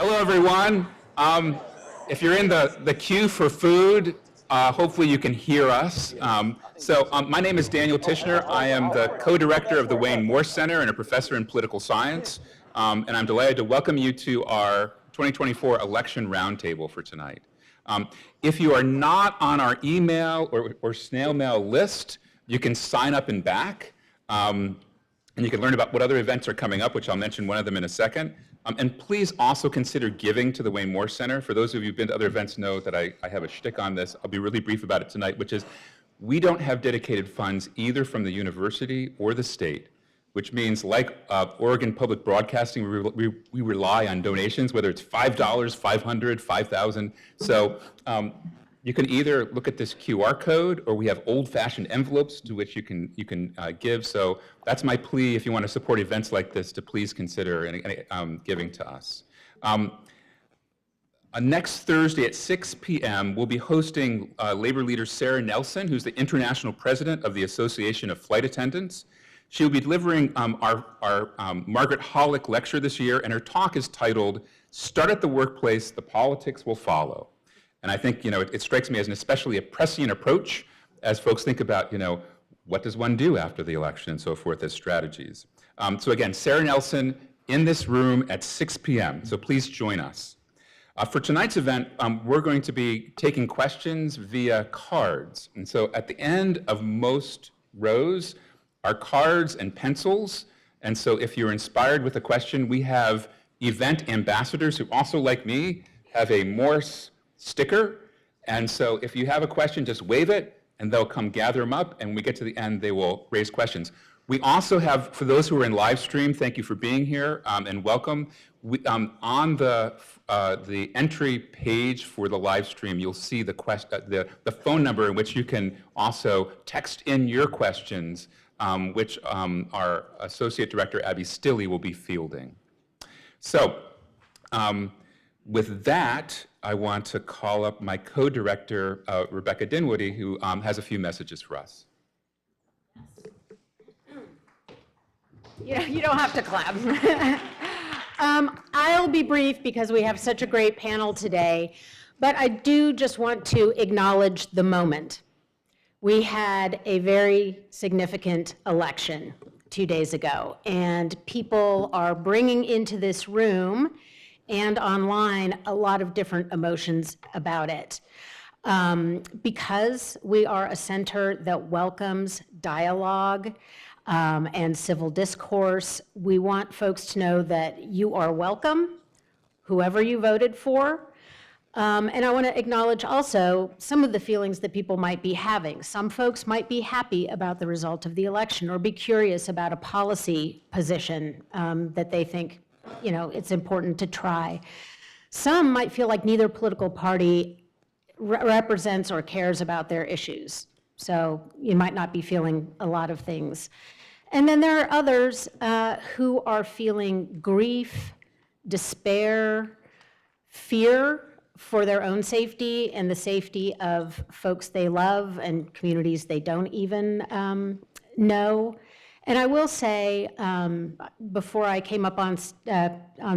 Hello, everyone. If you're in the queue for food, hopefully you can hear us. My name is Daniel Tichenor. I am the co-director of the Wayne Morse Center and a professor in political science. And I'm delighted to welcome you to our 2024 election roundtable for tonight. If you are not on our email or snail mail list, you can sign up and back. And you can learn about what other events are coming up, which I'll mention one of them in a second. And please also consider giving to the Wayne Morse Center. For those of you who've been to other events know that I have a shtick on this. I'll be really brief about it tonight, which is we don't have dedicated funds either from the university or the state, which means like Oregon Public Broadcasting, we rely on donations, whether it's $5, $500, $5,000. So you can either look at this QR code, or we have old-fashioned envelopes to which you can give. So that's my plea if you want to support events like this, to please consider giving to us. Next Thursday at 6 p.m., we'll be hosting labor leader Sarah Nelson, who's the international president of the Association of Flight Attendants. She will be delivering our Margaret Hollick lecture this year, and her talk is titled, "Start at the Workplace, the Politics Will Follow." And I think, it strikes me as an especially prescient approach as folks think about, what does one do after the election and so forth as strategies. So again, Sarah Nelson in this room at 6 p.m., so please join us. For tonight's event, we're going to be taking questions via cards. And so at the end of most rows are cards and pencils. And so if you're inspired with a question, we have event ambassadors who also, like me, have a Morse sticker. And so if you have a question, just wave it and they'll come gather them up, and when we get to the end, they will raise questions. We also have, for those who are in live stream, thank you for being here and welcome. On the entry page for the live stream, you'll see the phone number in which you can also text in your questions, which our Associate Director, Abby Stilley, will be fielding. So with that, I want to call up my co-director, Rebecca Dinwoody, who has a few messages for us. You don't have to clap. I'll be brief because we have such a great panel today, but I do just want to acknowledge the moment. We had a very significant election 2 days ago, and people are bringing into this room and online a lot of different emotions about it. Because we are a center that welcomes dialogue and civil discourse, we want folks to know that you are welcome, whoever you voted for. And I want to acknowledge also some of the feelings that people might be having. Some folks might be happy about the result of the election or be curious about a policy position that they think it's important to try. Some might feel like neither political party represents or cares about their issues. So you might not be feeling a lot of things. And then there are others who are feeling grief, despair, fear for their own safety and the safety of folks they love and communities they don't even know. And I will say, before I came up on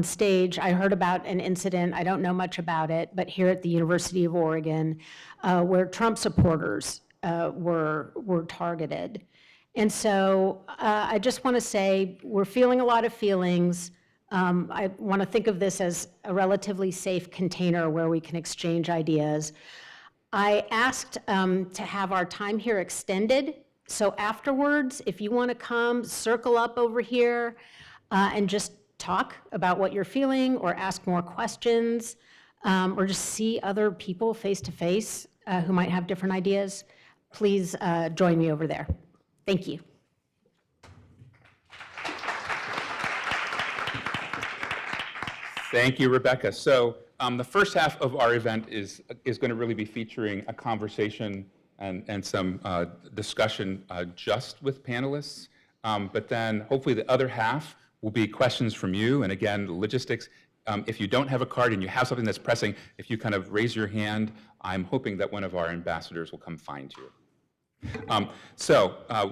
stage, I heard about an incident, I don't know much about it, but here at the University of Oregon, where Trump supporters were targeted. And so I just want to say we're feeling a lot of feelings. I want to think of this as a relatively safe container where we can exchange ideas. I asked to have our time here extended. So afterwards, if you want to come, circle up over here and just talk about what you're feeling or ask more questions or just see other people face to face who might have different ideas, please join me over there. Thank you. Thank you, Rebecca. So the first half of our event is going to really be featuring a conversation and some discussion just with panelists. But then hopefully the other half will be questions from you. And again, the logistics, if you don't have a card and you have something that's pressing, if you kind of raise your hand, I'm hoping that one of our ambassadors will come find you.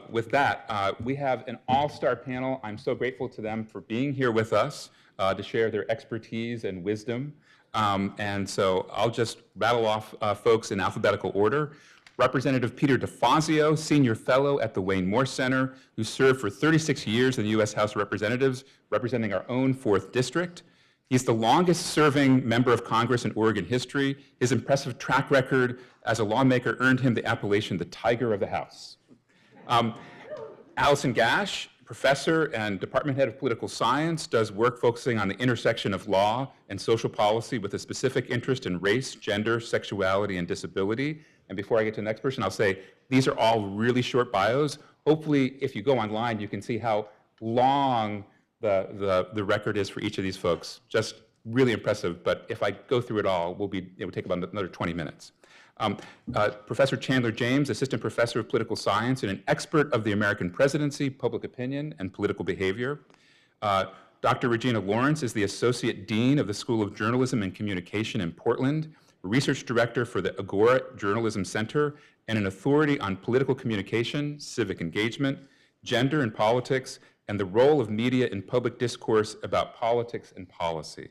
With that, we have an all-star panel. I'm so grateful to them for being here with us. to share their expertise and wisdom. And so I'll just rattle off folks in alphabetical order. Representative Peter DeFazio, Senior Fellow at the Wayne Moore Center, who served for 36 years in the U.S. House of Representatives, representing our own 4th District. He's the longest-serving member of Congress in Oregon history. His impressive track record as a lawmaker earned him the appellation the Tiger of the House. Alison Gash, professor and department head of political science, does work focusing on the intersection of law and social policy with a specific interest in race, gender, sexuality, and disability. And before I get to the next person, I'll say these are all really short bios. Hopefully, if you go online, you can see how long the record is for each of these folks. Just really impressive, but if I go through it all, it will take about another 20 minutes. Professor Chandler James, assistant professor of political science and an expert of the American presidency, public opinion, and political behavior. Dr. Regina Lawrence is the associate dean of the School of Journalism and Communication in Portland, research director for the Agora Journalism Center, and an authority on political communication, civic engagement, gender and politics, and the role of media in public discourse about politics and policy.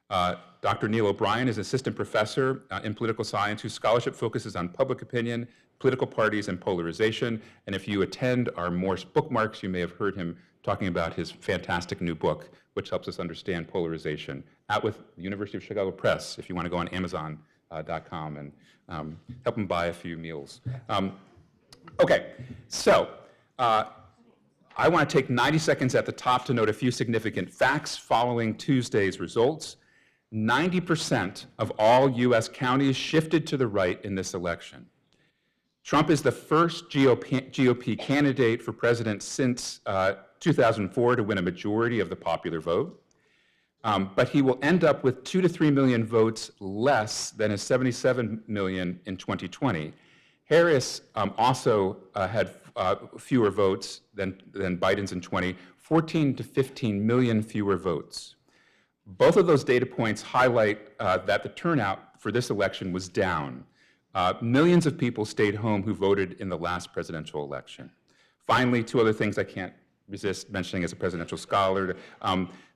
Dr. Neil O'Brien is assistant professor in political science whose scholarship focuses on public opinion, political parties, and polarization. And if you attend our Morse bookmarks, you may have heard him talking about his fantastic new book, which helps us understand polarization, out with the University of Chicago Press, if you want to go on Amazon.com and help him buy a few meals. Okay, so I want to take 90 seconds at the top to note a few significant facts following Tuesday's results. 90% of all U.S. counties shifted to the right in this election. Trump is the first GOP candidate for president since 2004 to win a majority of the popular vote. But he will end up with 2 to 3 million votes less than his 77 million in 2020. Harris also had fewer votes than Biden's in 2020, 14 to 15 million fewer votes. Both of those data points highlight that the turnout for this election was down. Millions of people stayed home who voted in the last presidential election. Finally, 2 other things I can't resist mentioning as a presidential scholar.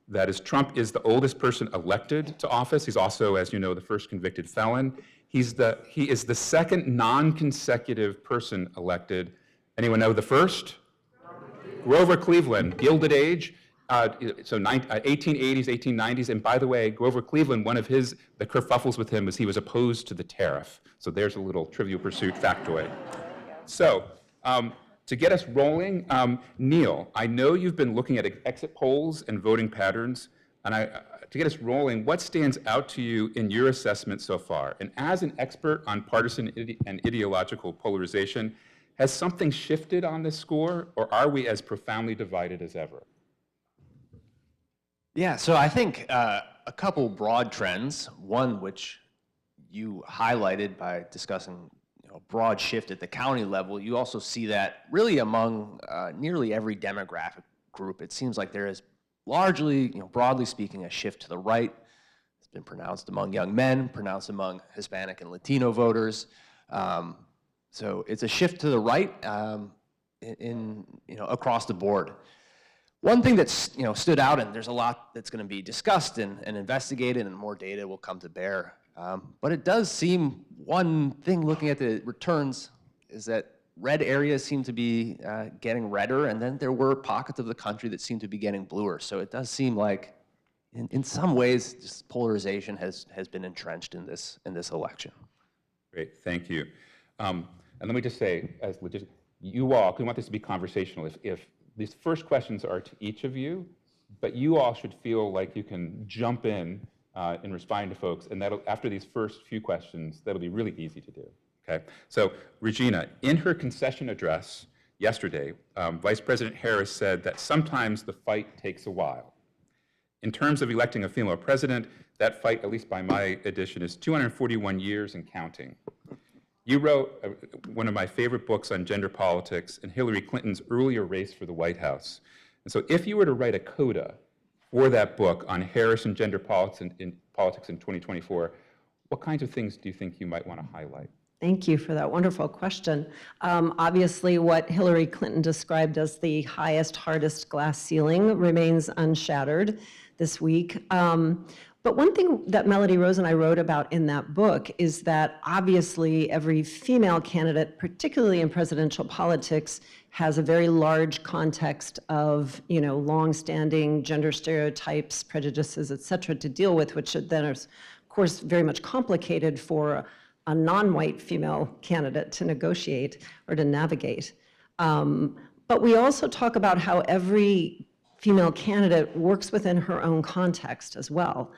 That is, Trump is the oldest person elected to office. He's also, as you know, the first convicted felon. He is the second non-consecutive person elected. Anyone know the first? Grover Cleveland, Gilded Age. So 1880s, 1890s, and by the way, Grover Cleveland, one of the kerfuffles with him was he was opposed to the tariff. So there's a little Trivial Pursuit factoid. So to get us rolling, Neil, I know you've been looking at exit polls and voting patterns, and to get us rolling, what stands out to you in your assessment so far? And as an expert on partisan and ideological polarization, has something shifted on this score, or are we as profoundly divided as ever? Yeah, so I think a couple broad trends, one which you highlighted by discussing a broad shift at the county level. You also see that really among nearly every demographic group. It seems like there is largely, broadly speaking, a shift to the right. It's been pronounced among young men, pronounced among Hispanic and Latino voters. So it's a shift to the right across the board. One thing that's stood out, and there's a lot that's going to be discussed and investigated, and more data will come to bear. But it does seem, one thing looking at the returns is that red areas seem to be getting redder, and then there were pockets of the country that seem to be getting bluer. So it does seem like, in some ways, just polarization has been entrenched in this election. Great, thank you. And let me just say, as you all, we want this to be conversational. If these first questions are to each of you, but you all should feel like you can jump in responding to folks, and after these first few questions, that'll be really easy to do. Okay. So, Regina, in her concession address yesterday, Vice President Harris said that sometimes the fight takes a while. In terms of electing a female president, that fight, at least by my edition, is 241 years and counting. You wrote one of my favorite books on gender politics and Hillary Clinton's earlier race for the White House. And so if you were to write a coda for that book on Harris and gender politics in 2024, what kinds of things do you think you might want to highlight? Thank you for that wonderful question. Obviously, what Hillary Clinton described as the highest, hardest glass ceiling remains unshattered this week. But one thing that Melody Rose and I wrote about in that book is that obviously every female candidate, particularly in presidential politics, has a very large context of, longstanding gender stereotypes, prejudices, et cetera, to deal with, which then is, of course, very much complicated for a non-white female candidate to negotiate or to navigate. But we also talk about how every female candidate works within her own context as well.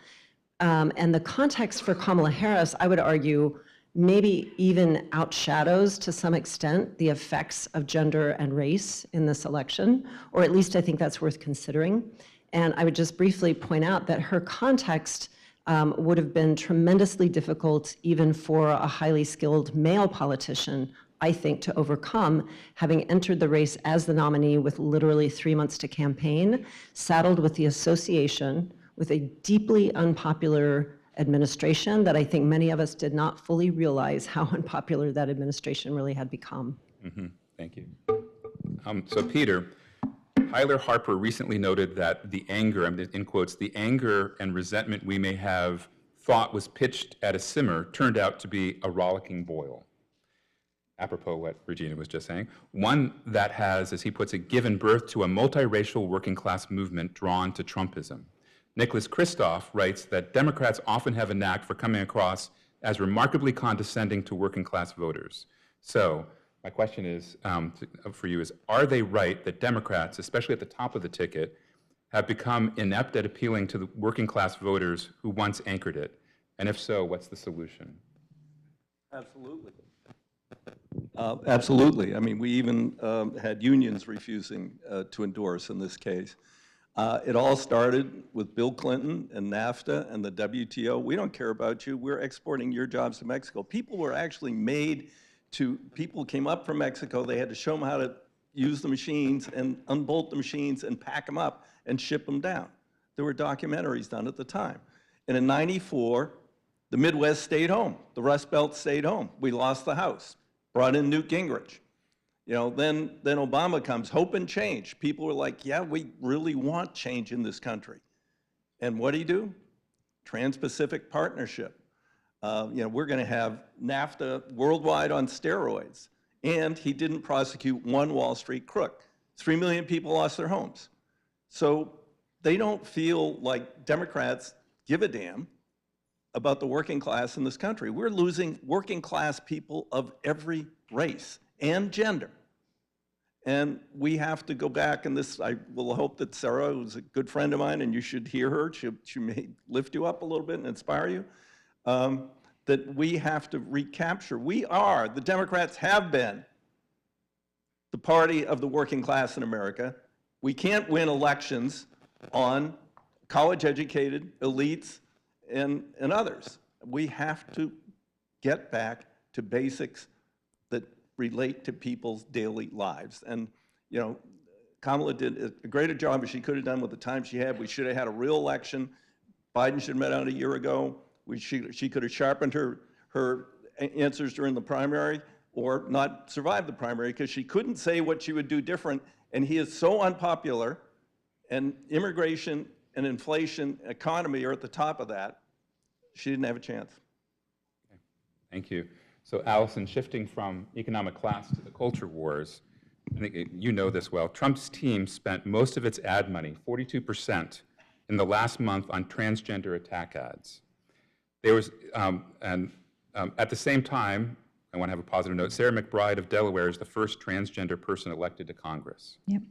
And the context for Kamala Harris, I would argue, maybe even outshadows to some extent the effects of gender and race in this election, or at least I think that's worth considering. And I would just briefly point out that her context would have been tremendously difficult even for a highly skilled male politician, I think, to overcome, having entered the race as the nominee with literally 3 months to campaign, saddled with the association with a deeply unpopular administration that I think many of us did not fully realize how unpopular that administration really had become. Thank you. So Peter, Tyler Harper recently noted that the anger, in quotes, the anger and resentment we may have thought was pitched at a simmer turned out to be a rollicking boil. Apropos what Regina was just saying, one that has, as he puts it, given birth to a multiracial working class movement drawn to Trumpism. Nicholas Kristof writes that Democrats often have a knack for coming across as remarkably condescending to working class voters. So my question is, for you is, are they right that Democrats, especially at the top of the ticket, have become inept at appealing to the working class voters who once anchored it? And if so, what's the solution? Absolutely. Absolutely. I mean, we even had unions refusing to endorse in this case. It all started with Bill Clinton and NAFTA and the WTO. We don't care about you. We're exporting your jobs to Mexico. People were actually made to, people came up from Mexico. They had to show them how to use the machines and unbolt the machines and pack them up and ship them down. There were documentaries done at the time. And in '94, the Midwest stayed home. The Rust Belt stayed home. We lost the House, brought in Newt Gingrich. Then Obama comes, hope and change. People were like, yeah, we really want change in this country. And what did he do? Trans-Pacific Partnership. We're going to have NAFTA worldwide on steroids. And he didn't prosecute one Wall Street crook. 3 million people lost their homes. So they don't feel like Democrats give a damn about the working class in this country. We're losing working class people of every race and gender. And we have to go back, and this, I will hope that Sarah, who's a good friend of mine, and you should hear her, she may lift you up a little bit and inspire you, that we have to recapture. We are, the Democrats have been the party of the working class in America. We can't win elections on college-educated elites and others. We have to get back to basics that relate to people's daily lives. And, Kamala did a greater job as she could have done with the time she had. We should have had a real election. Biden should have met out a year ago. She could have sharpened her answers during the primary or not survived the primary because she couldn't say what she would do different. And he is so unpopular, and immigration and inflation, economy are at the top of that. She didn't have a chance. Okay. Thank you. So Alison, shifting from economic class to the culture wars, I think you know this well, Trump's team spent most of its ad money, 42%, in the last month on transgender attack ads. There was, at the same time, I want to have a positive note, Sarah McBride of Delaware is the first transgender person elected to Congress. Yep.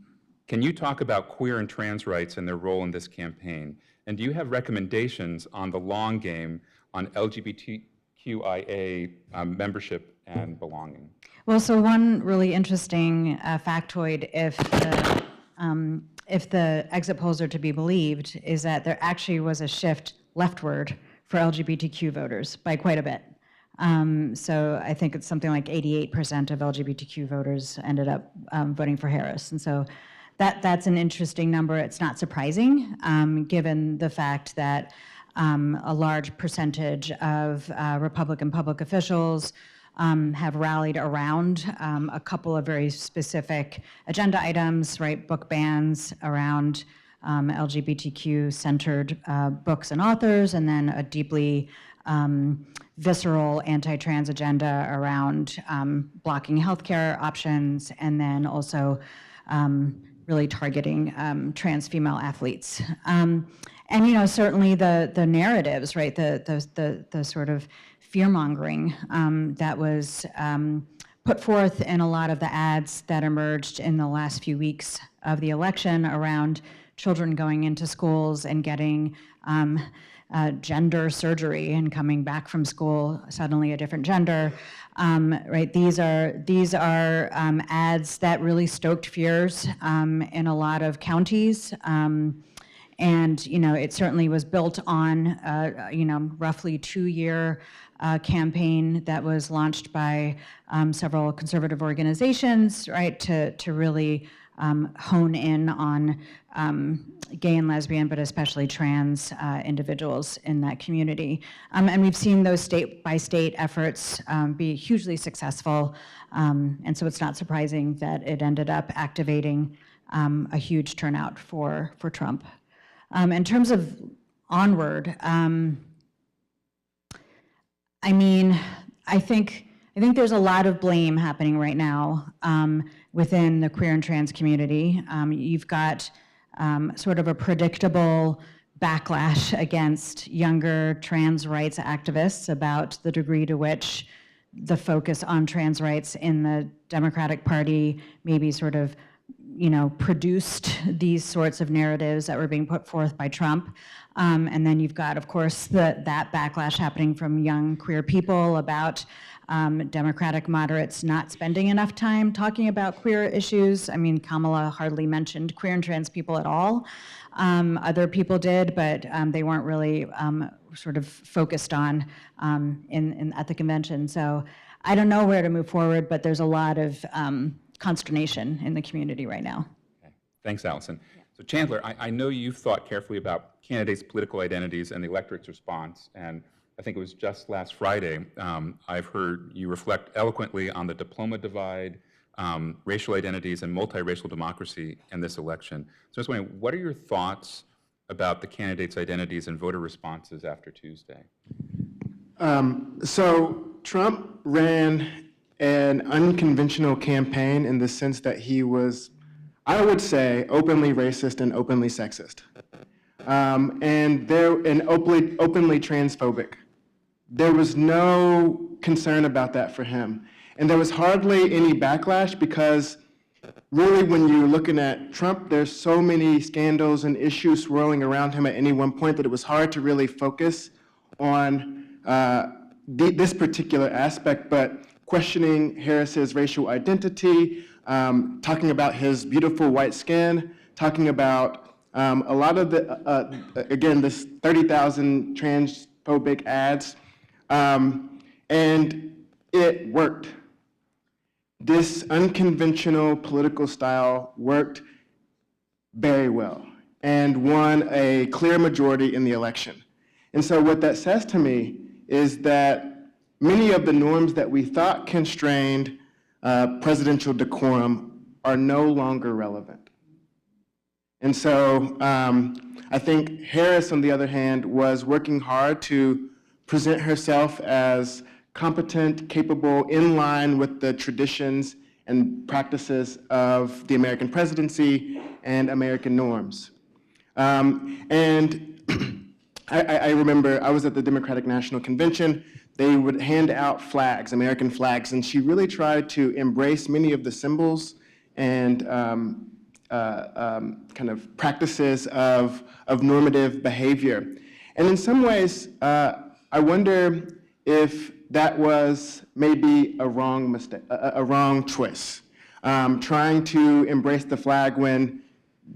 Can you talk about queer and trans rights and their role in this campaign? And do you have recommendations on the long game on LGBTQIA membership and belonging? Well, so one really interesting factoid, if the exit polls are to be believed, is that there actually was a shift leftward for LGBTQ voters by quite a bit. So I think it's something like 88% of LGBTQ voters ended up voting for Harris. And so that's an interesting number. It's not surprising, given the fact that a large percentage of Republican public officials have rallied around a couple of very specific agenda items, right? Book bans around LGBTQ-centered books and authors, and then a deeply visceral anti-trans agenda around blocking healthcare options, and then also really targeting trans female athletes. And certainly the narratives, right? The sort of fear-mongering that was put forth in a lot of the ads that emerged in the last few weeks of the election around children going into schools and getting gender surgery and coming back from school suddenly a different gender, right? These are ads that really stoked fears in a lot of counties, and it certainly was built on roughly 2-year campaign that was launched by several conservative organizations, right, to really hone in on gay and lesbian, but especially trans individuals in that community. And we've seen those state-by-state efforts be hugely successful, and so it's not surprising that it ended up activating a huge turnout for Trump. In terms of onward, I think there's a lot of blame happening right now within the queer and trans community. You've got sort of a predictable backlash against younger trans rights activists about the degree to which the focus on trans rights in the Democratic Party maybe sort of produced these sorts of narratives that were being put forth by Trump. And then you've got, of course, that backlash happening from young queer people about Democratic moderates not spending enough time talking about queer issues. Kamala hardly mentioned queer and trans people at all. Other people did, but they weren't really sort of focused on at the convention. So I don't know where to move forward, but there's a lot of consternation in the community right now. Okay. Thanks, Alison. So Chandler, I know you've thought carefully about candidates' political identities and the electorate's response, and I think it was just last Friday, I've heard you reflect eloquently on the diploma divide, racial identities, and multiracial democracy in this election. So I was wondering, what are your thoughts about the candidates' identities and voter responses after Tuesday? So Trump ran an unconventional campaign in the sense that he was, I would say, openly racist and openly sexist, and openly transphobic. There was no concern about that for him. And there was hardly any backlash because really when you're looking at Trump, there's so many scandals and issues swirling around him at any one point that it was hard to really focus on this particular aspect, but questioning Harris's racial identity, talking about his beautiful white skin, talking about a lot of again, this 30,000 transphobic ads, and it worked. This unconventional political style worked very well and won a clear majority in the election. And so what that says to me is that many of the norms that we thought constrained presidential decorum are no longer relevant. And so I think Harris, on the other hand, was working hard to present herself as competent, capable, in line with the traditions and practices of the American presidency and American norms. And I remember I was at the Democratic National Convention. They would hand out flags, American flags, and she really tried to embrace many of the symbols and kind of practices of normative behavior. And in some ways, I wonder if that was maybe a wrong mistake, a wrong choice. Trying to embrace the flag when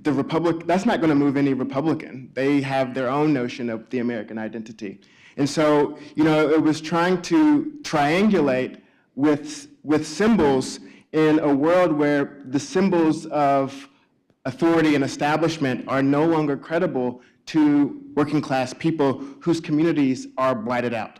that's not going to move any Republican. They have their own notion of the American identity. And so, it was trying to triangulate with symbols in a world where the symbols of authority and establishment are no longer credible to working class people whose communities are blighted out.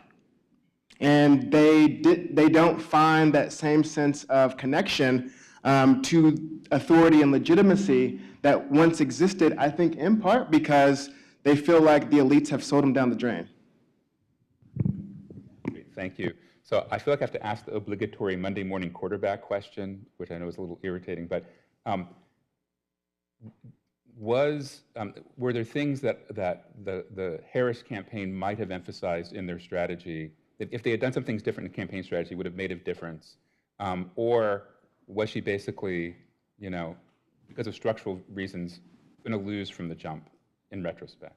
And they don't find that same sense of connection to authority and legitimacy that once existed, I think in part because they feel like the elites have sold them down the drain. Great, thank you. So I feel like I have to ask the obligatory Monday morning quarterback question, which I know is a little irritating, but were there things that the Harris campaign might have emphasized in their strategy that if they had done some things different in campaign strategy would have made a difference? Or was she basically, because of structural reasons, going to lose from the jump in retrospect?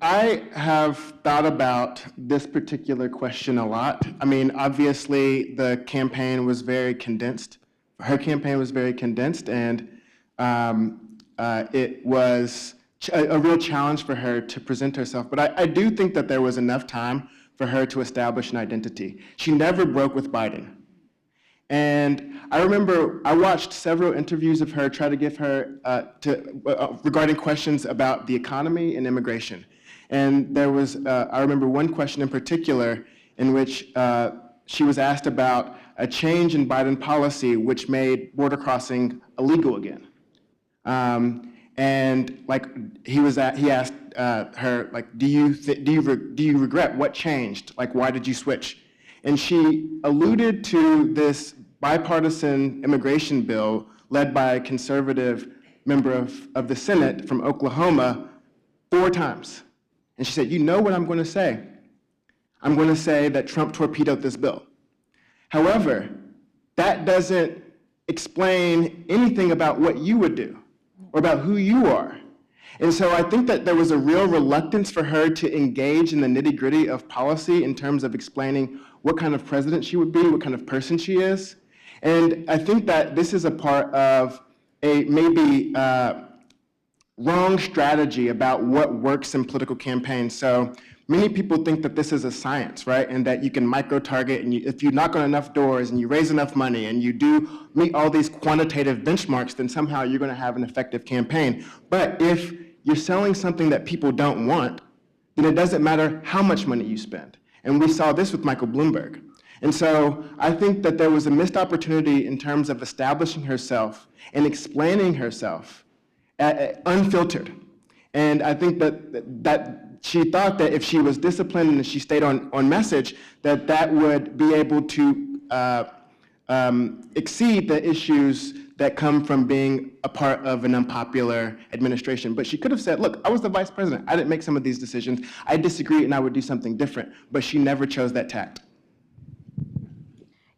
I have thought about this particular question a lot. I mean, obviously, the campaign was very condensed. Her campaign was very condensed, and it was a real challenge for her to present herself. But I do think that there was enough time for her to establish an identity. She never broke with Biden. And I remember I watched several interviews of her try to give her regarding questions about the economy and immigration. And there was, I remember one question in particular in which she was asked about a change in Biden policy which made border crossing illegal again. And like he asked her, like, do you regret what changed? Like, why did you switch? And she alluded to this bipartisan immigration bill led by a conservative member of the Senate from Oklahoma 4 times. And she said, you know what I'm going to say? I'm going to say that Trump torpedoed this bill. However, that doesn't explain anything about what you would do or about who you are. And so I think that there was a real reluctance for her to engage in the nitty-gritty of policy in terms of explaining what kind of president she would be, what kind of person she is. And I think that this is a part of a maybe wrong strategy about what works in political campaigns. So many people think that this is a science, right? And that you can micro-target, and if you knock on enough doors and you raise enough money and you do meet all these quantitative benchmarks, then somehow you're going to have an effective campaign. But if you're selling something that people don't want, then it doesn't matter how much money you spend. And we saw this with Michael Bloomberg. And so I think that there was a missed opportunity in terms of establishing herself and explaining herself unfiltered. And I think that she thought that if she was disciplined and she stayed on message, that would be able to exceed the issues that come from being a part of an unpopular administration. But she could have said, look, I was the vice president. I didn't make some of these decisions. I disagree and I would do something different. But she never chose that tact.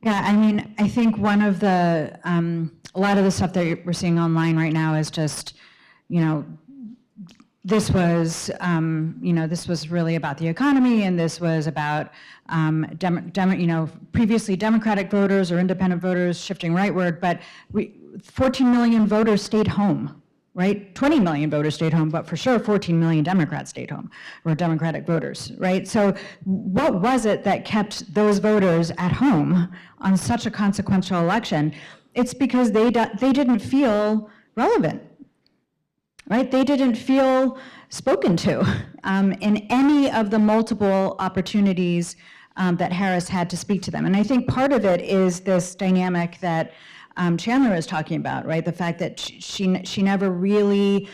Yeah, I mean, I think one of the, a lot of the stuff that we're seeing online right now is just, this was, this was really about the economy, and this was about, previously Democratic voters or independent voters shifting rightward, but 14 million voters stayed home, right? 20 million voters stayed home, but for sure 14 million Democrats stayed home, or Democratic voters, right? So what was it that kept those voters at home on such a consequential election? It's because they didn't feel relevant, right? They didn't feel spoken to in any of the multiple opportunities that Harris had to speak to them. And I think part of it is this dynamic that Chandler is talking about, right? The fact that she never really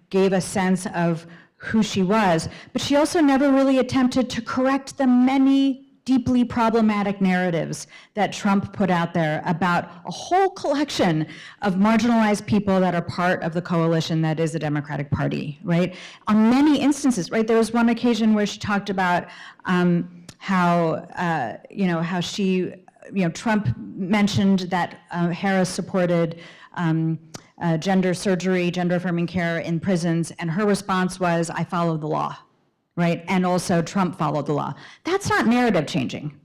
gave a sense of who she was, but she also never really attempted to correct the many deeply problematic narratives that Trump put out there about a whole collection of marginalized people that are part of the coalition that is the Democratic Party, right? On many instances, right? There was one occasion where she talked about how she, Trump mentioned that Harris supported gender surgery, gender-affirming care in prisons, and her response was, I follow the law. Right? And also Trump followed the law. That's not narrative changing,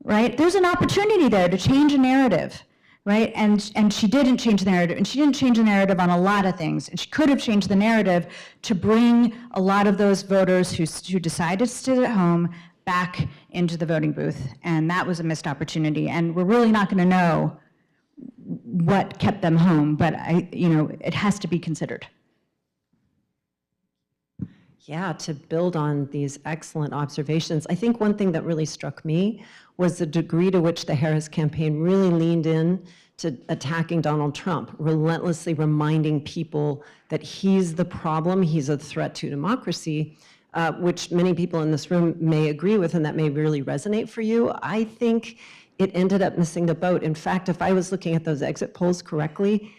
right? There's an opportunity there to change a narrative, right? And she didn't change the narrative, and she didn't change the narrative on a lot of things. And she could have changed the narrative to bring a lot of those voters who decided to sit at home back into the voting booth. And that was a missed opportunity. And we're really not going to know what kept them home, but it has to be considered. Yeah, to build on these excellent observations, I think one thing that really struck me was the degree to which the Harris campaign really leaned in to attacking Donald Trump, relentlessly reminding people that he's the problem, he's a threat to democracy, which many people in this room may agree with and that may really resonate for you. I think it ended up missing the boat. In fact, if I was looking at those exit polls correctly,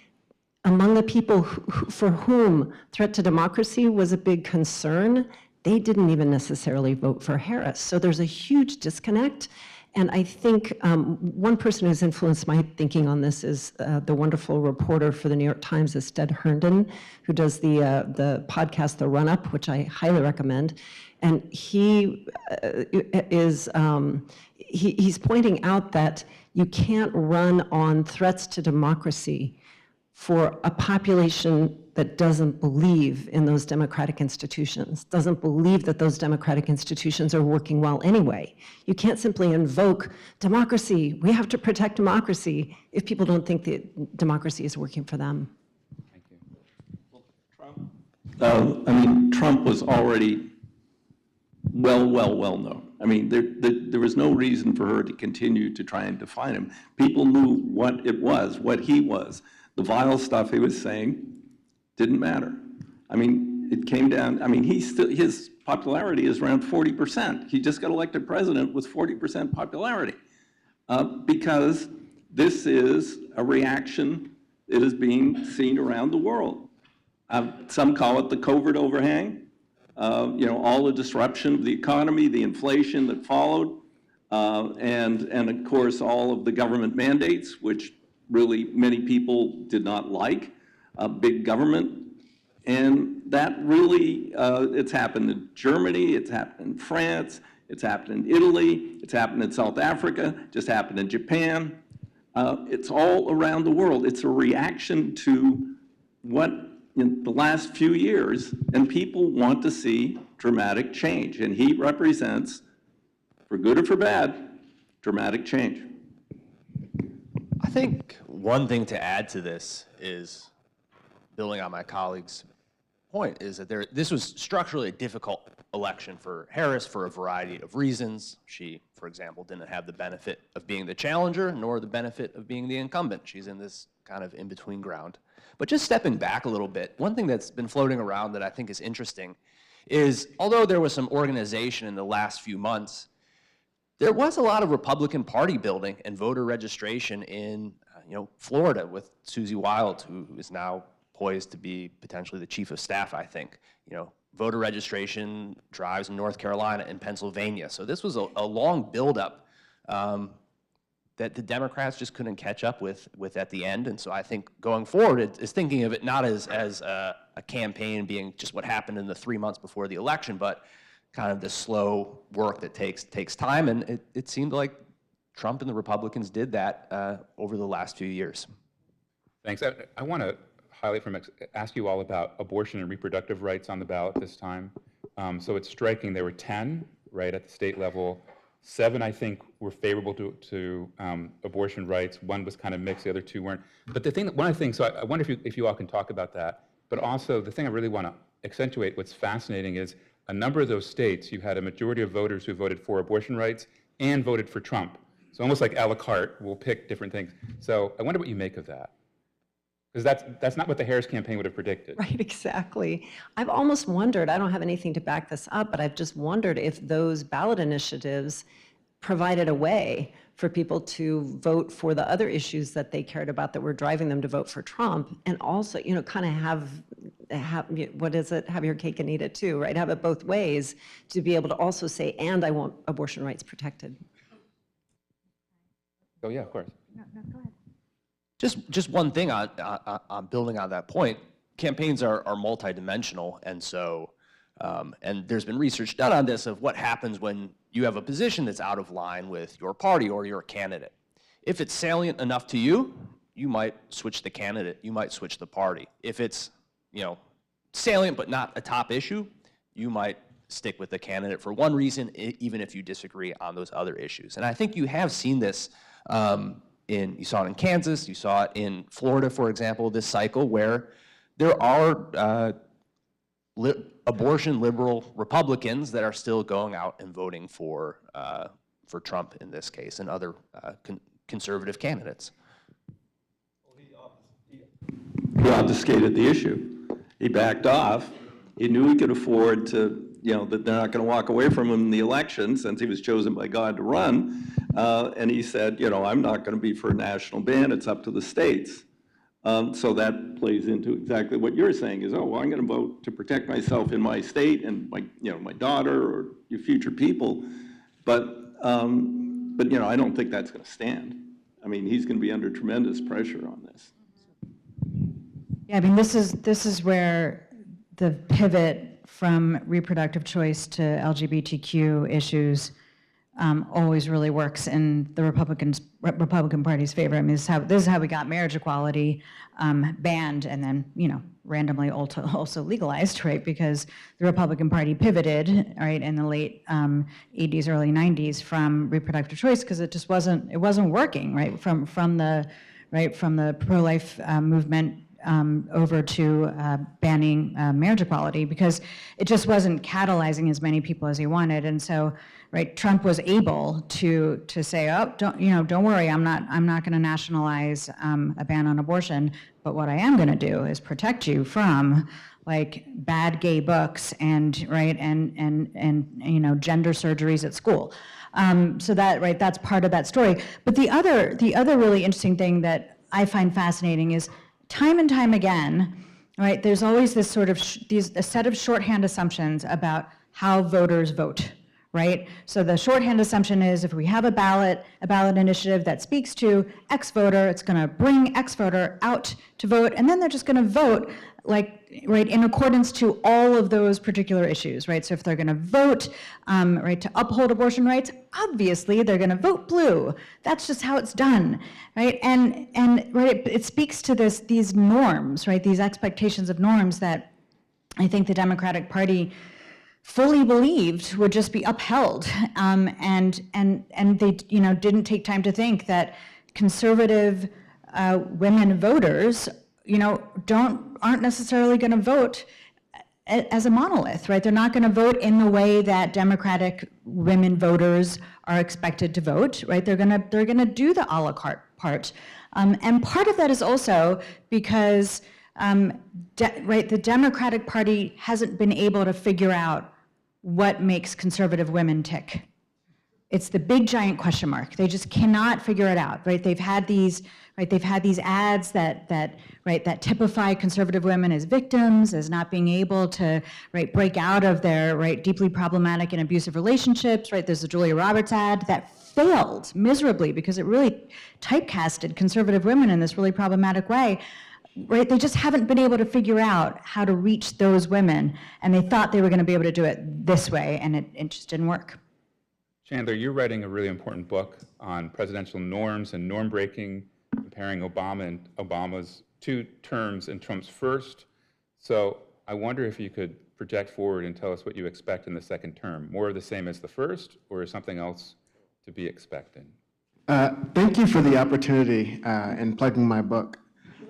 among the people for whom threat to democracy was a big concern, they didn't even necessarily vote for Harris. So there's a huge disconnect. And I think one person who's influenced my thinking on this is the wonderful reporter for the New York Times, Stead Herndon, who does the podcast, The Run Up, which I highly recommend. And he he's pointing out that you can't run on threats to democracy for a population that doesn't believe in those democratic institutions, doesn't believe that those democratic institutions are working well anyway. You can't simply invoke democracy, we have to protect democracy, if people don't think that democracy is working for them. Thank you. Trump was already well known. I mean, there was no reason for her to continue to try and define him. People knew what it was, what he was. The vile stuff he was saying didn't matter. I mean, it came down, I mean, his popularity is around 40%. He just got elected president with 40% popularity because this is a reaction that is being seen around the world. Some call it the COVID overhang. All the disruption of the economy, the inflation that followed, and of course all of the government mandates, which really many people did not like, big government. And that really, it's happened in Germany, it's happened in France, it's happened in Italy, it's happened in South Africa, just happened in Japan. It's all around the world. It's a reaction to what in the last few years, and people want to see dramatic change. And he represents, for good or for bad, dramatic change. I think one thing to add to this is, building on my colleague's point, is that this was structurally a difficult election for Harris for a variety of reasons. She, for example, didn't have the benefit of being the challenger, nor the benefit of being the incumbent. She's in this kind of in-between ground. But just stepping back a little bit, one thing that's been floating around that I think is interesting is, although there was some organization in the last few months, there was a lot of Republican Party building and voter registration in Florida with Susie Wild, who is now poised to be potentially the chief of staff, I think. Voter registration drives in North Carolina and Pennsylvania. So this was a long buildup that the Democrats just couldn't catch up with at the end. And so I think going forward, it's thinking of it not as a campaign being just what happened in the 3 months before the election, but kind of the slow work that takes time. And it seemed like Trump and the Republicans did that over the last few years. Thanks. I want to ask you all about abortion and reproductive rights on the ballot this time. So it's striking. There were 10, right, at the state level. 7, I think, were favorable to abortion rights. 1 was kind of mixed. The other 2 weren't. But one of the things, so I wonder if you all can talk about that. But also, the thing I really want to accentuate, what's fascinating is a number of those states, you had a majority of voters who voted for abortion rights and voted for Trump. So almost like a la carte, we'll pick different things. So I wonder what you make of that. Because that's not what the Harris campaign would have predicted. Right, exactly. I've almost wondered, I don't have anything to back this up, but I've just wondered if those ballot initiatives provided a way for people to vote for the other issues that they cared about that were driving them to vote for Trump, and also, kind of have what is it? Have your cake and eat it too, right? Have it both ways to be able to also say, and I want abortion rights protected. Oh yeah, of course. No, go ahead. Just one thing on building on that point, campaigns are multidimensional, and so, and there's been research done on this of what happens when you have a position that's out of line with your party or your candidate. If it's salient enough to you, you might switch the candidate, you might switch the party. If it's, salient but not a top issue, you might stick with the candidate for one reason, even if you disagree on those other issues. And I think you have seen this you saw it in Kansas, you saw it in Florida, for example, this cycle, where there are abortion liberal Republicans that are still going out and voting for Trump in this case and other conservative candidates. He obfuscated the issue. He backed off. He knew he could afford to, that they're not going to walk away from him in the election since he was chosen by God to run. And he said, I'm not going to be for a national ban. It's up to the states. So that plays into exactly what you're saying is, I'm going to vote to protect myself in my state and my daughter or your future people. But I don't think that's going to stand. I mean, he's going to be under tremendous pressure on this. Yeah, I mean, this is where the pivot from reproductive choice to LGBTQ issues always really works in the Republican Party's favor. I mean, this is how we got marriage equality banned and then, randomly also legalized, right? Because the Republican Party pivoted, right, in the late 80s, early 90s from reproductive choice because it just wasn't working, right? From the pro-life movement over to banning marriage equality because it just wasn't catalyzing as many people as he wanted, and so Trump was able to say, don't worry, I'm not going to nationalize a ban on abortion, but what I am going to do is protect you from bad gay books and gender surgeries at school. So that's part of that story. But the other really interesting thing that I find fascinating is time and time again, right, there's always this sort of a set of shorthand assumptions about how voters vote, right? So the shorthand assumption is if we have a ballot initiative that speaks to X voter, it's going to bring X voter out to vote, and then they're just going to vote in accordance to all of those particular issues, right? So if they're going to vote, to uphold abortion rights, obviously they're going to vote blue. That's just how it's done, right? And it speaks to these norms, right? These expectations of norms that I think the Democratic Party fully believed would just be upheld, and they didn't take time to think that conservative women voters aren't necessarily going to vote as a monolith, right? They're not going to vote in the way that Democratic women voters are expected to vote, right? They're going to do the a la carte part, and part of that is also because the Democratic Party hasn't been able to figure out what makes conservative women tick. It's the big giant question mark. They just cannot figure it out, right? They've had these ads that typify conservative women as victims, as not being able to break out of their deeply problematic and abusive relationships, right? There's a Julia Roberts ad that failed miserably because it really typecasted conservative women in this really problematic way. Right, they just haven't been able to figure out how to reach those women, and they thought they were going to be able to do it this way, and it just didn't work. Chandler, you're writing a really important book on presidential norms and norm breaking, comparing Obama's 2 terms and Trump's first. So I wonder if you could project forward and tell us what you expect in the second term. More of the same as the first, or is something else to be expected? Thank you for the opportunity in plugging my book.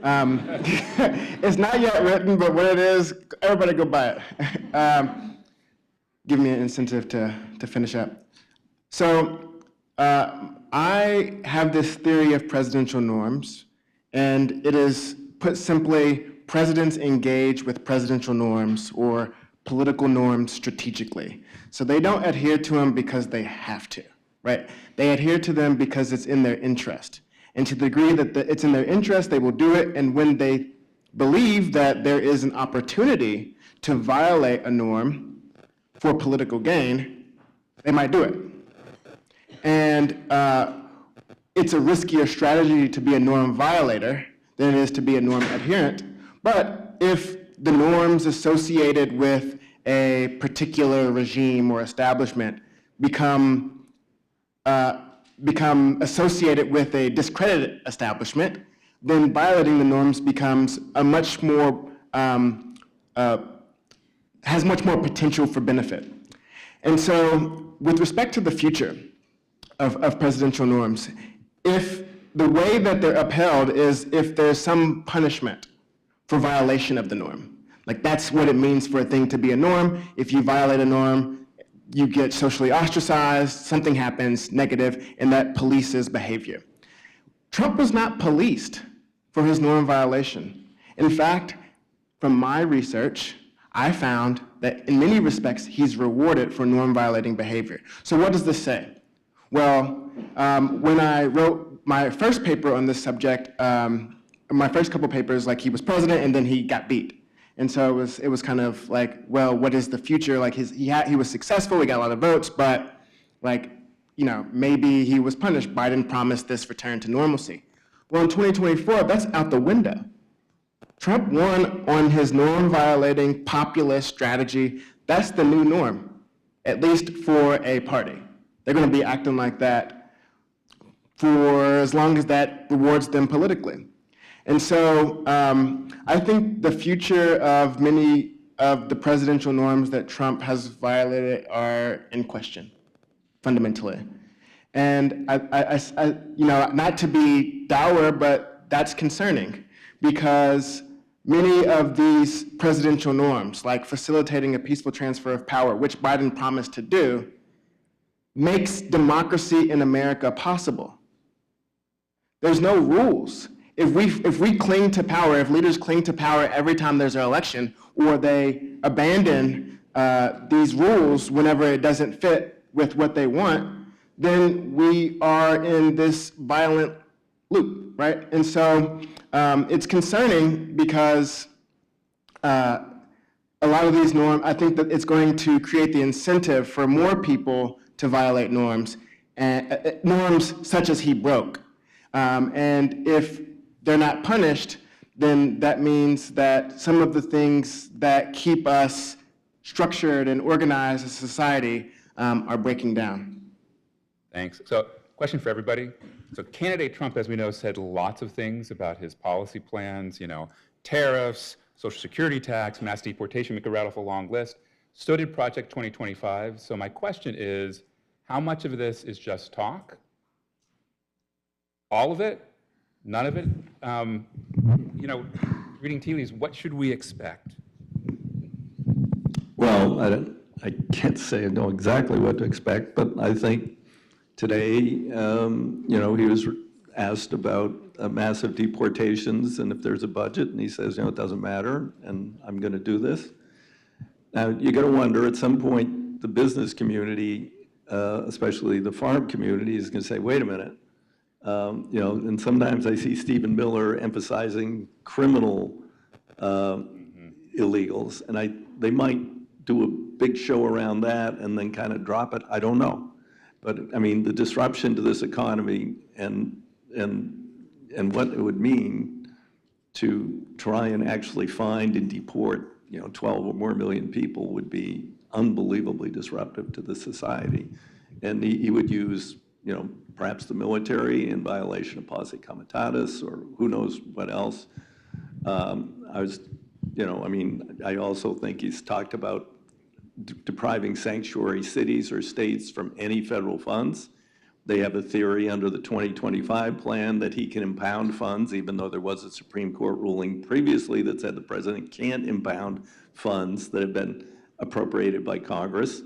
It's not yet written, but when it is, everybody go buy it. Give me an incentive to finish up. So I have this theory of presidential norms, and it is, put simply, presidents engage with presidential norms or political norms strategically. So they don't adhere to them because they have to, right? They adhere to them because it's in their interest. And to the degree that it's in their interest, they will do it. And when they believe that there is an opportunity to violate a norm for political gain, they might do it. And it's a riskier strategy to be a norm violator than it is to be a norm adherent. But if the norms associated with a particular regime or establishment become associated with a discredited establishment, then violating the norms becomes a much more, has much more potential for benefit. And so with respect to the future of presidential norms, if the way that they're upheld is if there's some punishment for violation of the norm, Like, that's what it means for a thing to be a norm. If you violate a norm, you get socially ostracized, something happens negative, and that polices behavior. Trump was not policed for his norm violation. In fact, from my research, I found that in many respects, he's rewarded for norm violating behavior. So what does this say? Well, when I wrote my first paper on this subject, my first couple papers, like, he was president and then he got beat. And so it was kind of like, well, what is the future? Like, he was successful, he got a lot of votes, but, like, you know, maybe he was punished. Biden promised this return to normalcy. Well, in 2024, that's out the window. Trump won on his norm-violating populist strategy. That's the new norm, at least for a party. They're going to be acting like that for as long as that rewards them politically. And so I think the future of many of the presidential norms that Trump has violated are in question, fundamentally. And I you know, not to be dour, but that's concerning, because many of these presidential norms, like facilitating a peaceful transfer of power, which Biden promised to do, makes democracy in America possible. There's no rules. If we cling to power, if leaders cling to power every time there's an election, or they abandon these rules whenever it doesn't fit with what they want, then we are in this violent loop, right? And so it's concerning because a lot of these norms, I think that it's going to create the incentive for more people to violate norms, and norms such as he broke. And if they're not punished, then that means that some of the things that keep us structured and organized as a society are breaking down. Thanks. So, question for everybody. So, candidate Trump, as we know, said lots of things about his policy plans, you know, tariffs, Social Security tax, mass deportation, we could rattle off a long list. So did Project 2025. So my question is, how much of this is just talk? All of it? None of it? You know, reading tea leaves, what should we expect? Well, I can't say I know exactly what to expect, but I think today, you know, he was asked about massive deportations and if there's a budget, and he says, you know, it doesn't matter, and I'm going to do this. Now, you got to wonder, at some point, the business community, especially the farm community, is going to say, wait a minute. You know, and sometimes I see Stephen Miller emphasizing criminal illegals, and they might do a big show around that and then kind of drop it. I don't know. But I mean, the disruption to this economy and what it would mean to try and actually find and deport, you know, 12 or more million people would be unbelievably disruptive to the society. And he would use, you know, perhaps the military in violation of posse comitatus or who knows what else. You know, I mean, I also think he's talked about depriving sanctuary cities or states from any federal funds. They have a theory under the 2025 plan that he can impound funds, even though there was a Supreme Court ruling previously that said the president can't impound funds that have been appropriated by Congress.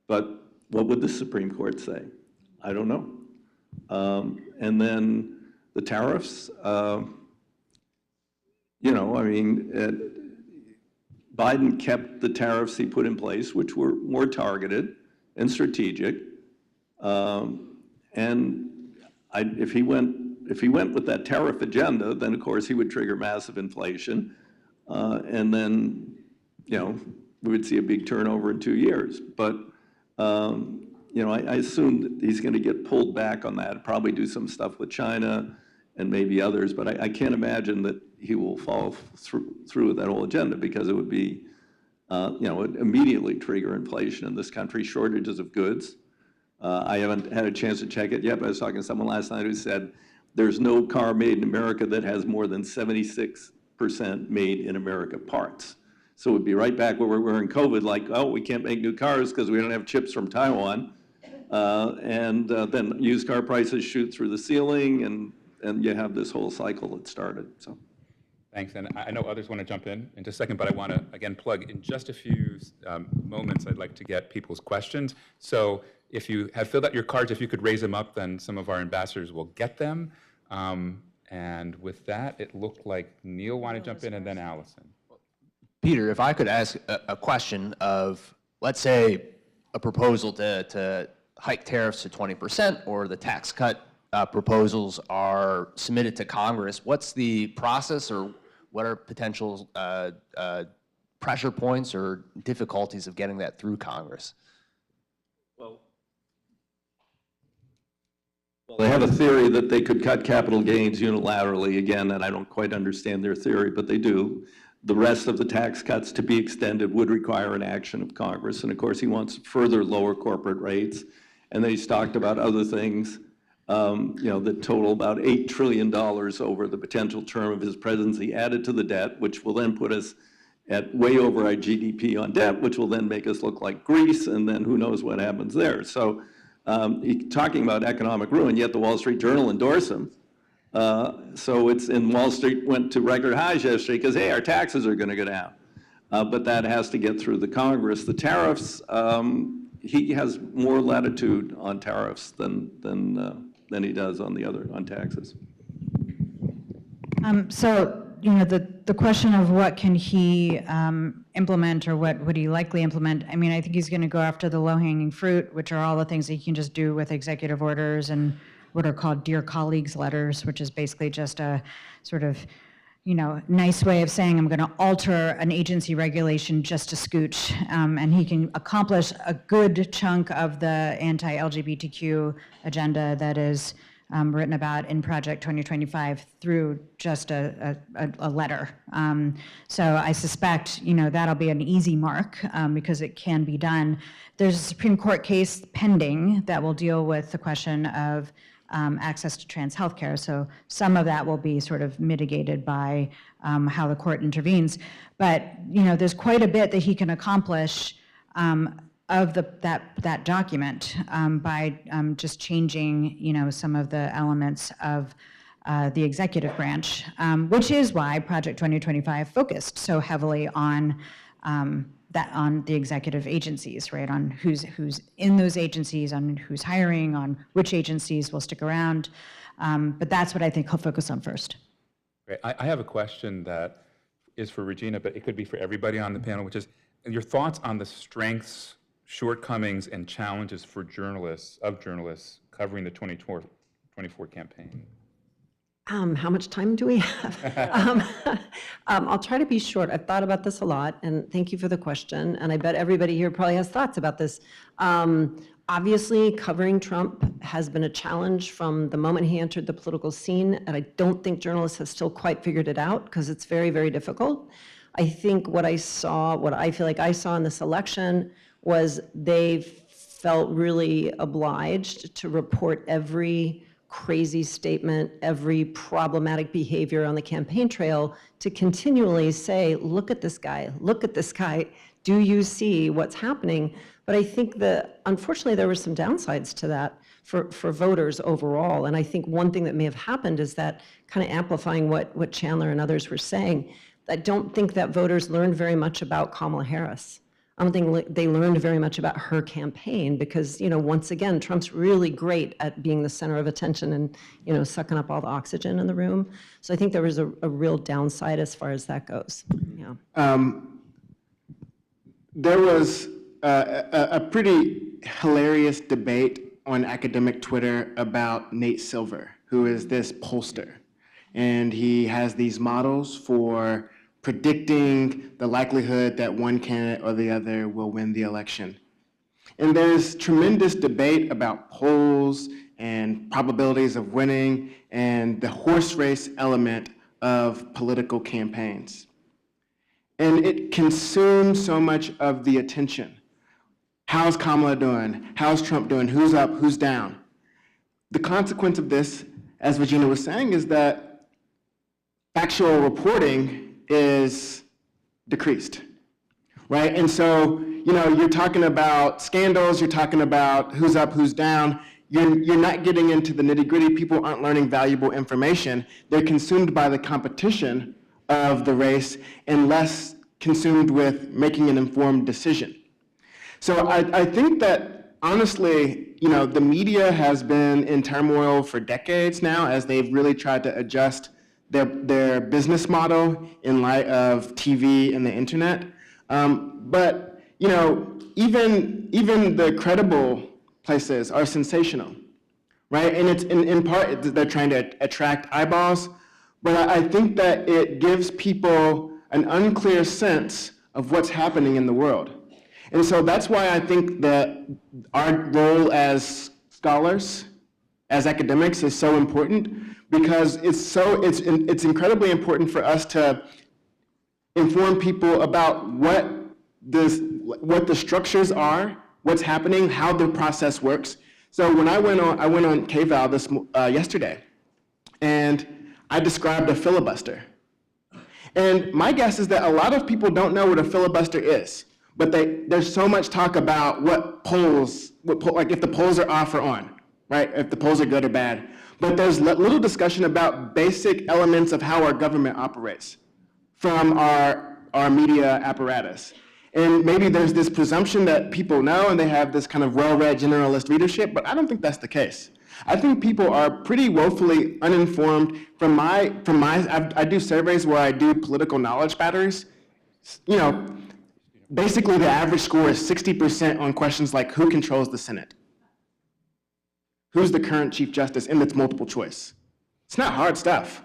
But what would the Supreme Court say? I don't know. And then the tariffs, you know, I mean, Biden kept the tariffs he put in place, which were more targeted and strategic. And if he went with that tariff agenda, then of course he would trigger massive inflation, and then, you know, we would see a big turnover in 2 years. But you know, I assume that he's going to get pulled back on that, probably do some stuff with China and maybe others. But I can't imagine that he will follow through with that whole agenda, because it would be, you know, it would immediately trigger inflation in this country, shortages of goods. I haven't had a chance to check it yet, but I was talking to someone last night who said there's no car made in America that has more than 76% made in America parts. So we'd be right back where we were in COVID, like, oh, we can't make new cars because we don't have chips from Taiwan. And then used car prices shoot through the ceiling, and you have this whole cycle that started. So, Thanks, and I know others want to jump in just a second, but I want to, again, plug in just a few moments, I'd like to get people's questions. So if you have filled out your cards, if you could raise them up, then some of our ambassadors will get them. And with that, it looked like Neil wanted to jump in, and then Allison. Peter, if I could ask a question of, let's say, a proposal to hike tariffs to 20%, or the tax cut proposals are submitted to Congress, what's the process, or what are potential pressure points or difficulties of getting that through Congress? Well, they have a theory that they could cut capital gains unilaterally again, and I don't quite understand their theory, but they do. The rest of the tax cuts to be extended would require an action of Congress, and of course he wants further lower corporate rates. And then he's talked about other things, that total about $8 trillion over the potential term of his presidency added to the debt, which will then put us at way over our GDP on debt, which will then make us look like Greece, and then who knows what happens there. So he's talking about economic ruin, yet the Wall Street Journal endorsed him. So it's in Wall Street went to record highs yesterday because, hey, our taxes are going to go down. But that has to get through the Congress. The tariffs, he has more latitude on tariffs than he does on taxes. So, the question of what can he implement, or what would he likely implement, I mean, I think he's going to go after the low-hanging fruit, which are all the things that he can just do with executive orders and what are called Dear Colleagues letters, which is basically just a sort of, nice way of saying I'm going to alter an agency regulation just a scooch, and he can accomplish a good chunk of the anti-LGBTQ agenda that is written about in Project 2025 through just a letter. So I suspect, that'll be an easy mark because it can be done. There's a Supreme Court case pending that will deal with the question of access to trans healthcare. So some of that will be sort of mitigated by how the court intervenes. But there's quite a bit that he can accomplish of that document by just changing some of the elements of the executive branch, which is why Project 2025 focused so heavily on on the executive agencies, right? On who's in those agencies, on who's hiring, on which agencies will stick around. But that's what I think he'll focus on first. Great. I have a question that is for Regina, but it could be for everybody on the panel, which is your thoughts on the strengths, shortcomings, and challenges for journalists covering the 2024 campaign. How much time do we have? I'll try to be short. I've thought about this a lot, and thank you for the question. And I bet everybody here probably has thoughts about this. Obviously, covering Trump has been a challenge from the moment he entered the political scene, and I don't think journalists have still quite figured it out because it's very, very difficult. I think what I feel like I saw in this election was they felt really obliged to report every crazy statement, every problematic behavior on the campaign trail, to continually say, look at this guy, do you see what's happening? But I think that, unfortunately, there were some downsides to that for voters overall. And I think one thing that may have happened is that, kind of amplifying what Chandler and others were saying, I don't think that voters learned very much about Kamala Harris. I don't think they learned very much about her campaign because, once again, Trump's really great at being the center of attention and, sucking up all the oxygen in the room. So I think there was a real downside as far as that goes. Yeah. There was a pretty hilarious debate on academic Twitter about Nate Silver, who is this pollster. And he has these models for predicting the likelihood that one candidate or the other will win the election. And there's tremendous debate about polls and probabilities of winning and the horse race element of political campaigns. And it consumes so much of the attention. How's Kamala doing? How's Trump doing? Who's up? Who's down? The consequence of this, as Regina was saying, is that factual reporting is decreased, right? And so, you're talking about scandals, you're talking about who's up, who's down. You're not getting into the nitty-gritty. People aren't learning valuable information. They're consumed by the competition of the race and less consumed with making an informed decision. So I think that, honestly, the media has been in turmoil for decades now as they've really tried to adjust their business model in light of TV and the internet. But even the credible places are sensational, right? And it's in part they're trying to attract eyeballs, but I think that it gives people an unclear sense of what's happening in the world. And so that's why I think that our role as scholars, as academics, is so important, because it's incredibly important for us to inform people about what the structures are, what's happening, how the process works. So when I went on KVAL yesterday, and I described a filibuster. And my guess is that a lot of people don't know what a filibuster is, but there's so much talk about like if the polls are off or on, right? If the polls are good or bad. But there's little discussion about basic elements of how our government operates from our media apparatus. And maybe there's this presumption that people know and they have this kind of well-read generalist readership, but I don't think that's the case. I think people are pretty woefully uninformed. I do surveys where I do political knowledge batteries. Basically the average score is 60% on questions like who controls the Senate? Who's the current Chief Justice? And it's multiple choice. It's not hard stuff.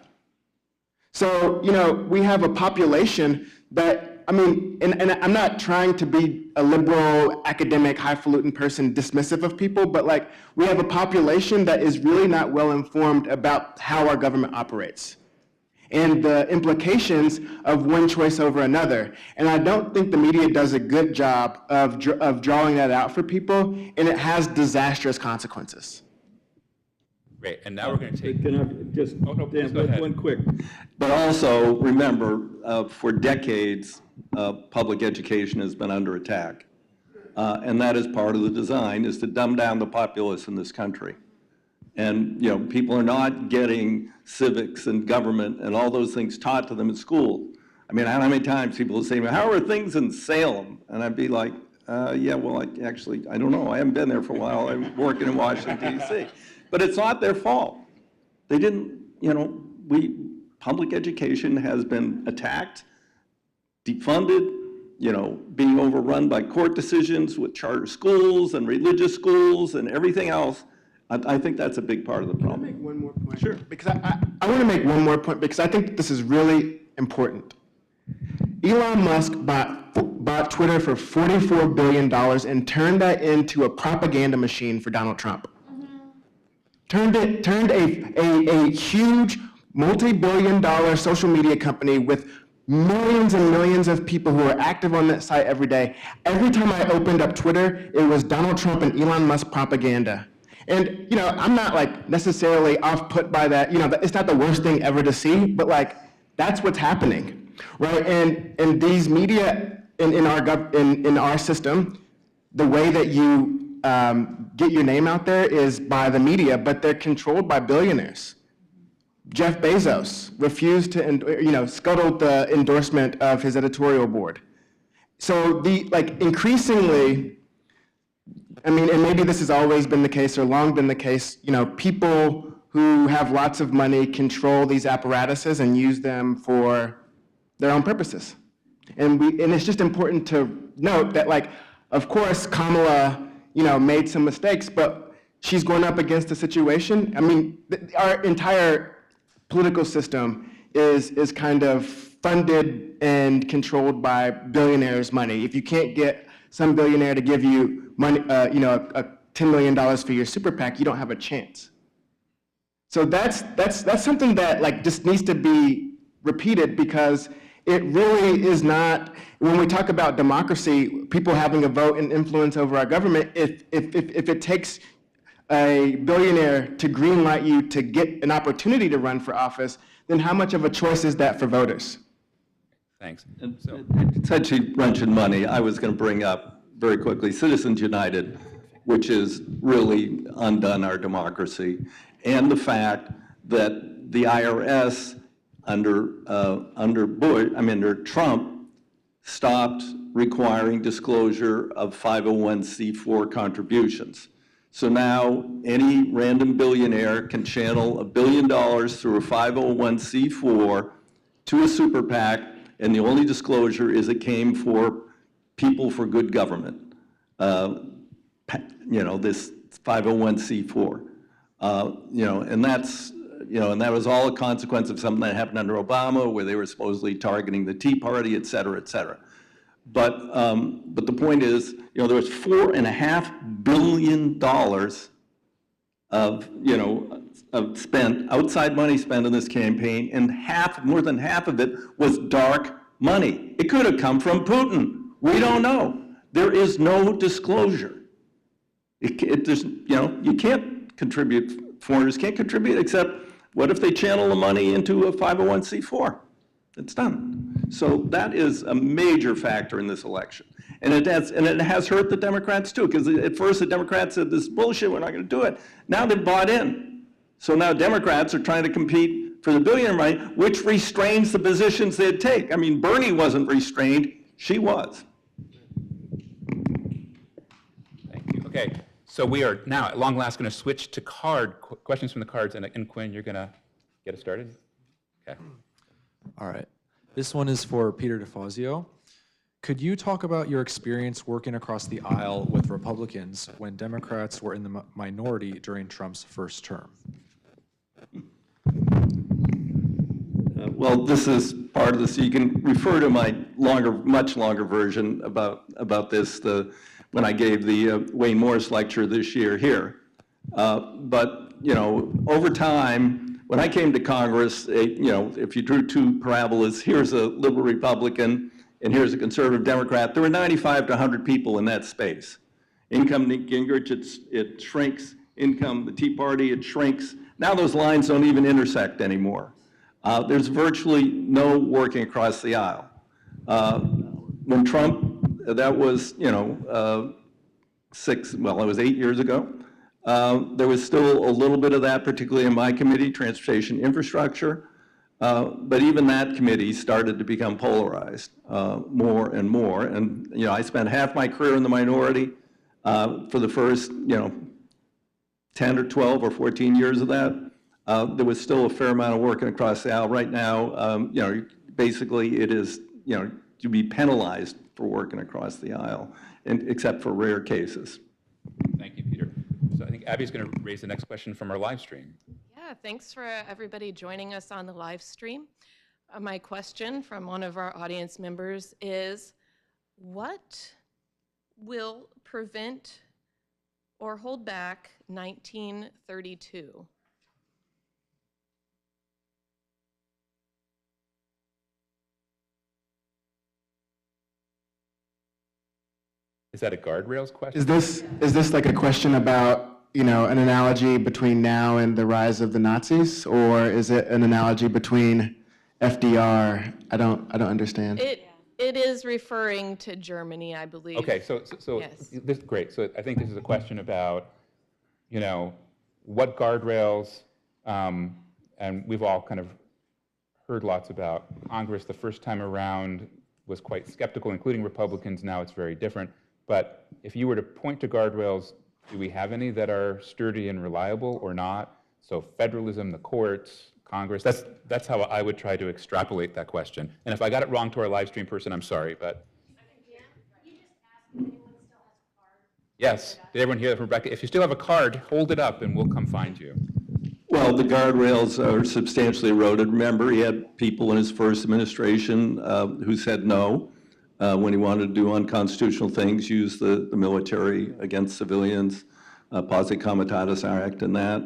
So, we have a population that, and I'm not trying to be a liberal, academic, highfalutin person dismissive of people, but we have a population that is really not well informed about how our government operates and the implications of one choice over another. And I don't think the media does a good job of drawing that out for people, and it has disastrous consequences. Great, and now we're going to take... Can I just, please go ahead. one quick. But also, remember, for decades, public education has been under attack. And that is part of the design, is to dumb down the populace in this country. And, people are not getting civics and government and all those things taught to them in school. How many times people will say, how are things in Salem? And I'd be like, yeah, well, I don't know. I haven't been there for a while. I'm working in Washington, D.C. But it's not their fault. They didn't, public education has been attacked, defunded, being overrun by court decisions with charter schools and religious schools and everything else. I think that's a big part of the problem. Can I make one more point? Sure. Because I want to make one more point because I think this is really important. Elon Musk bought Twitter for $44 billion and turned that into a propaganda machine for Donald Trump. Turned a huge multi-billion-dollar social media company with millions and millions of people who are active on that site every day. Every time I opened up Twitter, it was Donald Trump and Elon Musk propaganda. And, I'm not necessarily off-put by that. It's not the worst thing ever to see, but that's what's happening, right? And these media in our system, the way that you get your name out there is by the media, but they're controlled by billionaires. Jeff Bezos refused to, scuttled the endorsement of his editorial board. So increasingly, and maybe this has always been the case or long been the case, people who have lots of money control these apparatuses and use them for their own purposes. And it's just important to note that of course, Kamala, made some mistakes, but she's going up against a situation. Our entire political system is kind of funded and controlled by billionaires' money. If you can't get some billionaire to give you money, $10 million for your super PAC, you don't have a chance. So that's something that just needs to be repeated because it really is not, when we talk about democracy, people having a vote and influence over our government, if it takes a billionaire to greenlight you to get an opportunity to run for office, then how much of a choice is that for voters? Thanks. And since you mentioned money, I was going to bring up very quickly Citizens United, which has really undone our democracy, and the fact that the IRS under Trump, stopped requiring disclosure of 501c4 contributions. So now any random billionaire can channel $1 billion through a 501c4 to a super PAC, and the only disclosure is it came for people for good government. This 501c4. And that's, and that was all a consequence of something that happened under Obama, where they were supposedly targeting the Tea Party, et cetera, et cetera. But the point is, there was $4.5 billion of spent, outside money spent in this campaign, and more than half of it was dark money. It could have come from Putin. We don't know. There is no disclosure. You can't contribute, foreigners can't contribute, except what if they channel the money into a 501c4? It's done. So that is a major factor in this election. And it has hurt the Democrats too, because at first the Democrats said, this is bullshit, we're not going to do it. Now they've bought in. So now Democrats are trying to compete for the billionaire money, which restrains the positions they'd take. I mean, Bernie wasn't restrained, she was. Thank you. Okay, so we are now at long last going to switch to questions from the cards, and Quinn, you're going to get us started? Okay. All right. This one is for Peter DeFazio. Could you talk about your experience working across the aisle with Republicans when Democrats were in the minority during Trump's first term? Well, this is part of this. You can refer to my much longer version about this when I gave the Wayne Morris lecture this year here. But over time, when I came to Congress, if you drew two parabolas, here's a liberal Republican and here's a conservative Democrat, there were 95 to 100 people in that space. Income Gingrich, it shrinks. Income the Tea Party, it shrinks. Now those lines don't even intersect anymore. There's virtually no working across the aisle. When Trump, that was, it was 8 years ago. There was still a little bit of that, particularly in my committee, Transportation Infrastructure. But even that committee started to become polarized more and more. And I spent half my career in the minority for the first 10 or 12 or 14 years of that. There was still a fair amount of working across the aisle. Right now, basically it is to be penalized for working across the aisle, except for rare cases. Thank you, Peter. So I think Abby's going to raise the next question from our live stream. Yeah, thanks for everybody joining us on the live stream. My question from one of our audience members is, what will prevent or hold back 1932? Is that a guardrails question? Is this like a question about, an analogy between now and the rise of the Nazis, or is it an analogy between FDR? I don't understand. It is referring to Germany, I believe. Okay, so Yes. Great. So I think this is a question about, what guardrails, and we've all kind of heard lots about Congress the first time around was quite skeptical, including Republicans. Now it's very different. But if you were to point to guardrails, do we have any that are sturdy and reliable or not? So federalism, the courts, Congress, that's how I would try to extrapolate that question. And if I got it wrong to our live stream person, I'm sorry, but. You just asked if anyone still has a card. Yes, did everyone hear that from Rebecca? If you still have a card, hold it up and we'll come find you. Well, the guardrails are substantially eroded. Remember, he had people in his first administration who said no when he wanted to do unconstitutional things, use the military against civilians, Posse Comitatus Act and that.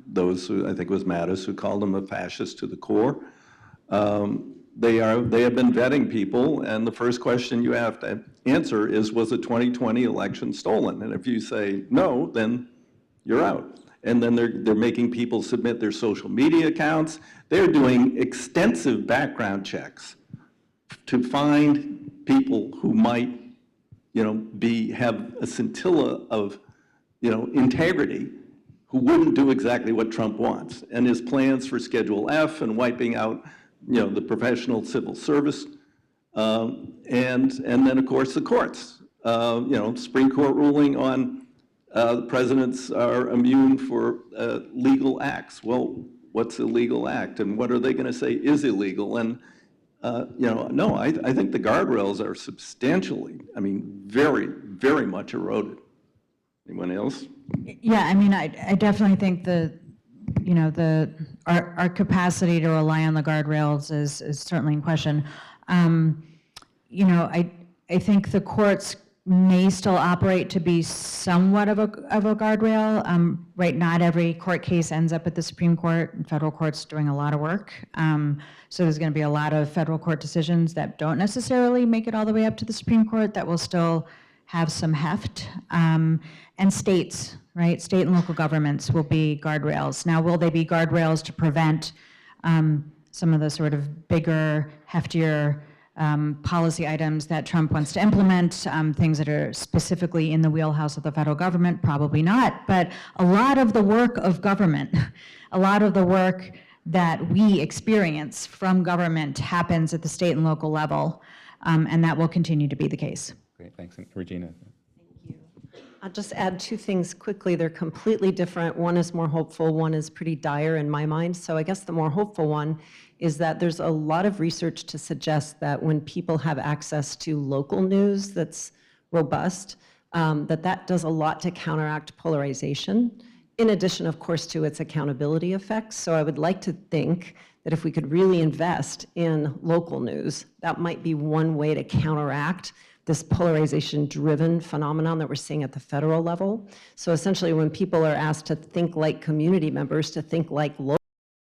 Those who, I think it was Mattis, who called him a fascist to the core. They have been vetting people, and the first question you have to answer is, was the 2020 election stolen? And if you say no, then you're out. And then they're making people submit their social media accounts. They're doing extensive background checks to find people who might, have a scintilla of, integrity, who wouldn't do exactly what Trump wants. And his plans for Schedule F and wiping out the professional civil service, and then, of course, the courts. Supreme Court ruling on the presidents are immune for legal acts. Well, what's a legal act, and what are they going to say is illegal? And no, I think the guardrails are substantially, very, very much eroded. Anyone else? Yeah, I mean, I definitely think our capacity to rely on the guardrails is certainly in question. I think the courts may still operate to be somewhat of a guardrail. Right, not every court case ends up at the Supreme Court, and federal court's doing a lot of work. So there's going to be a lot of federal court decisions that don't necessarily make it all the way up to the Supreme Court that will still have some heft. And states, right? State and local governments will be guardrails. Now, will they be guardrails to prevent some of the sort of bigger, heftier policy items that Trump wants to implement, things that are specifically in the wheelhouse of the federal government? Probably not. But a lot of the work of government, a lot of the work that we experience from government happens at the state and local level, and that will continue to be the case. Great, thanks. And Regina? I'll just add two things quickly. They're completely different. One is more hopeful, one is pretty dire in my mind. So I guess the more hopeful one is that there's a lot of research to suggest that when people have access to local news that's robust, that does a lot to counteract polarization, in addition, of course, to its accountability effects. So I would like to think that if we could really invest in local news, that might be one way to counteract this polarization-driven phenomenon that we're seeing at the federal level. So essentially, when people are asked to think like community members, to think like local